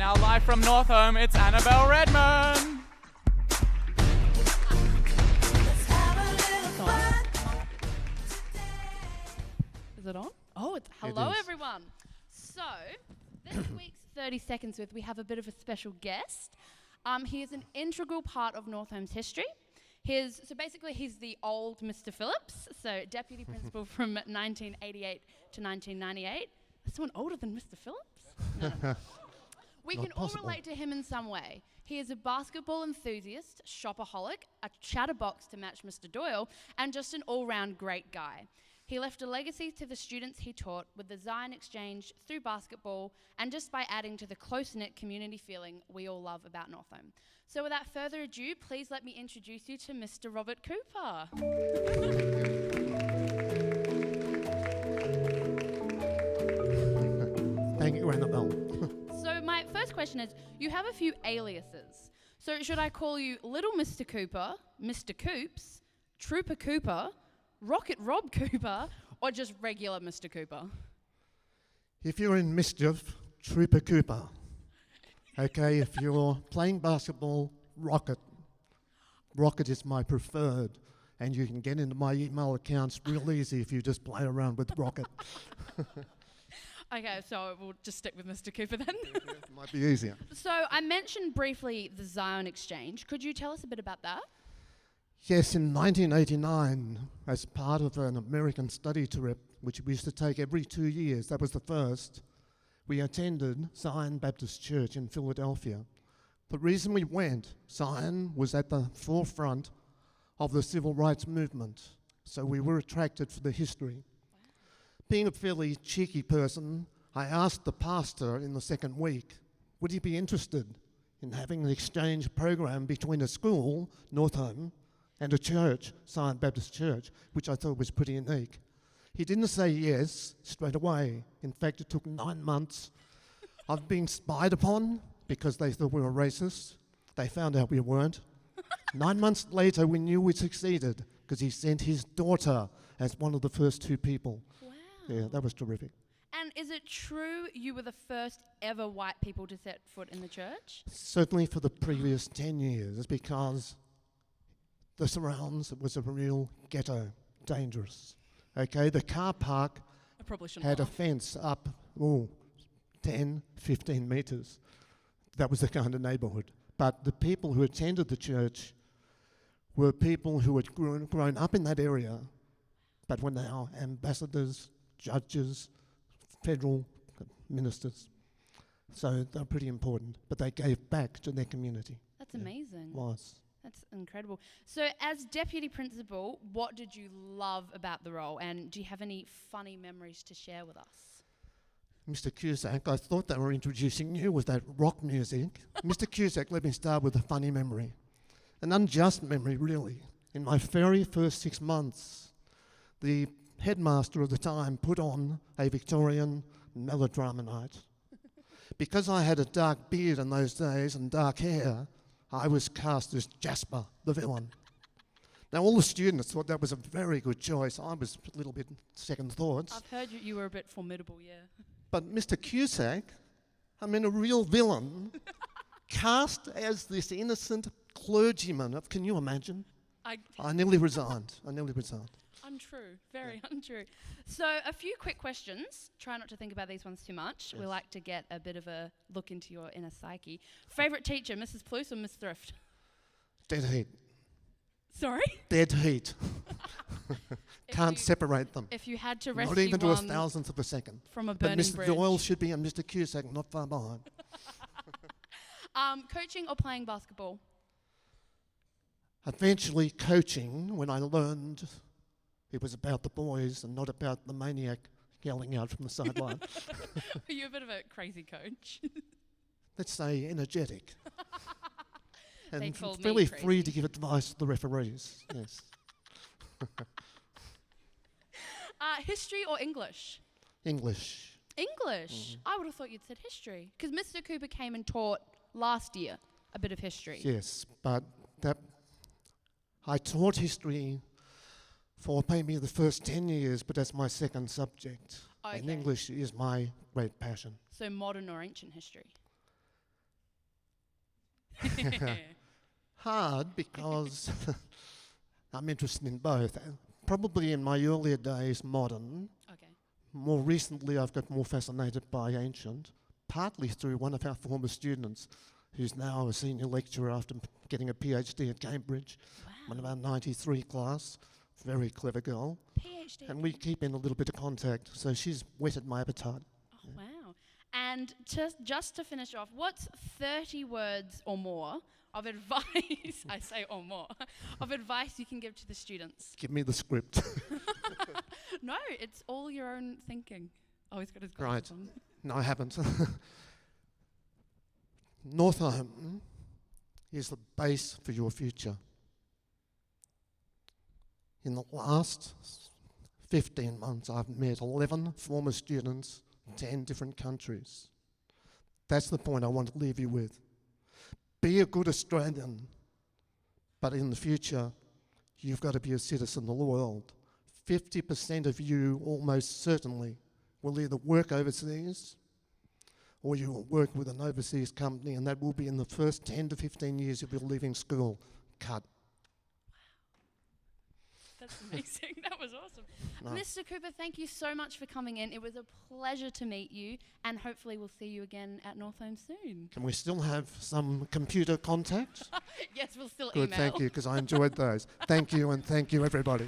now live from Northholm, it's Annabelle Redmond. Is it on? Oh, it's hello everyone. So, this week's 30 Seconds With, we have a bit of a special guest. He is an integral part of Northolm's history. He's the old Mr. Phillips, so deputy principal from 1988 to 1998. Is someone older than Mr. Phillips? No. We can all relate to him in some way. He is a basketball enthusiast, shopaholic, a chatterbox to match Mr. Doyle, and just an all-round great guy. He left a legacy to the students he taught with the Zion Exchange through basketball and just by adding to the close-knit community feeling we all love about Northholm. So without further ado, please let me introduce you to Mr. Robert Cooper. Thank you, Annabelle. So my first question is, you have a few aliases. So should I call you Little Mr. Cooper, Mr. Coops, Trooper Cooper, Rocket Rob Cooper, or just regular Mr. Cooper? If you're in mischief, Trooper Cooper. Okay, if you're playing basketball, Rocket. Rocket is my preferred, and you can get into my email accounts real easy if you just play around with Rocket. Okay, so we'll just stick with Mr. Cooper then. Might be easier. So I mentioned briefly the Zion Exchange. Could you tell us a bit about that? Yes, in 1989, as part of an American study trip, which we used to take every 2 years, that was the first, we attended Zion Baptist Church in Philadelphia. The reason we went, Zion was at the forefront of the civil rights movement, so we were attracted for the history. Wow. Being a fairly cheeky person, I asked the pastor in the second week, would he be interested in having an exchange program between a school, Northholm, and a church, Zion Baptist Church, which I thought was pretty unique. He didn't say yes straight away. In fact, it took 9 months. I've been spied upon because they thought we were racist. They found out we weren't. 9 months later, we knew we succeeded because he sent his daughter as one of the first 2 people. Wow. Yeah, that was terrific. And is it true you were the first ever white people to set foot in the church? Certainly for the previous 10 years, because the surrounds was a real ghetto, dangerous. Okay, the car park had a fence up 10, 15 metres. That was the kind of neighbourhood. But the people who attended the church were people who had grown up in that area, but were now ambassadors, judges, federal ministers. So they're pretty important, but they gave back to their community. That's amazing. Was. That's incredible. So as deputy principal, what did you love about the role, and do you have any funny memories to share with us? Mr. Cusack, I thought they were introducing you with that rock music. Mr. Cusack, let me start with a funny memory. An unjust memory, really. In my very first 6 months, the headmaster of the time put on a Victorian melodrama night. Because I had a dark beard in those days and dark hair, I was cast as Jasper, the villain. Now, all the students thought that was a very good choice. I was a little bit second thoughts. I've heard you were a bit formidable, yeah. But Mr. Cusack, I mean, a real villain, cast as this innocent clergyman. Can you imagine? I nearly resigned. Untrue, very untrue. So a few quick questions. Try not to think about these ones too much. Yes. We like to get a bit of a look into your inner psyche. Favourite teacher, Mrs. Pluce or Miss Thrift? Dead heat. Sorry? Dead heat. Can't separate them. If you had to rescue Not even to a one thousandth of a second. from a But burning Mr. bridge. Doyle should be and Mr. Cusack not far behind. Coaching or playing basketball? Eventually coaching, when I learned it was about the boys and not about the maniac yelling out from the sideline. Are you a bit of a crazy coach? Let's say energetic. They And called me fairly crazy. free to give advice to the referees. Yes. History or English? English. English? I would have thought you'd said history. Because Mr. Cooper came and taught last year a bit of history. Yes, but I taught history for maybe the first 10 years, but that's my second subject. Okay. And English is my great passion. So modern or ancient history? Hard because I'm interested in both. Probably in my earlier days, modern. Okay. More recently, I've got more fascinated by ancient, partly through one of our former students, who's now a senior lecturer after getting a PhD at Cambridge. Wow. One of our 93 class, very clever girl. PhD. And we keep in a little bit of contact, so she's whetted my appetite. Oh, wow. And just to finish off, what's 30 words or more of advice, I say or more, of advice you can give to the students? Give me the script. No, it's all your own thinking. Oh, he's got his Right. glasses on. No, I haven't. Northholm is the base for your future. In the last 15 months, I've met 11 former students, 10 different countries. That's the point I want to leave you with. Be a good Australian, but in the future, you've got to be a citizen of the world. 50% of you almost certainly will either work overseas or you will work with an overseas company, and that will be in the first 10 to 15 years you'll be leaving school. Cut. That's amazing. That was awesome. No. Mr. Cooper, thank you so much for coming in. It was a pleasure to meet you, and hopefully we'll see you again at Northholm soon. Can we still have some computer contact? Yes, we'll still Good, email. thank you, because I enjoyed those. Thank you, and thank you, everybody.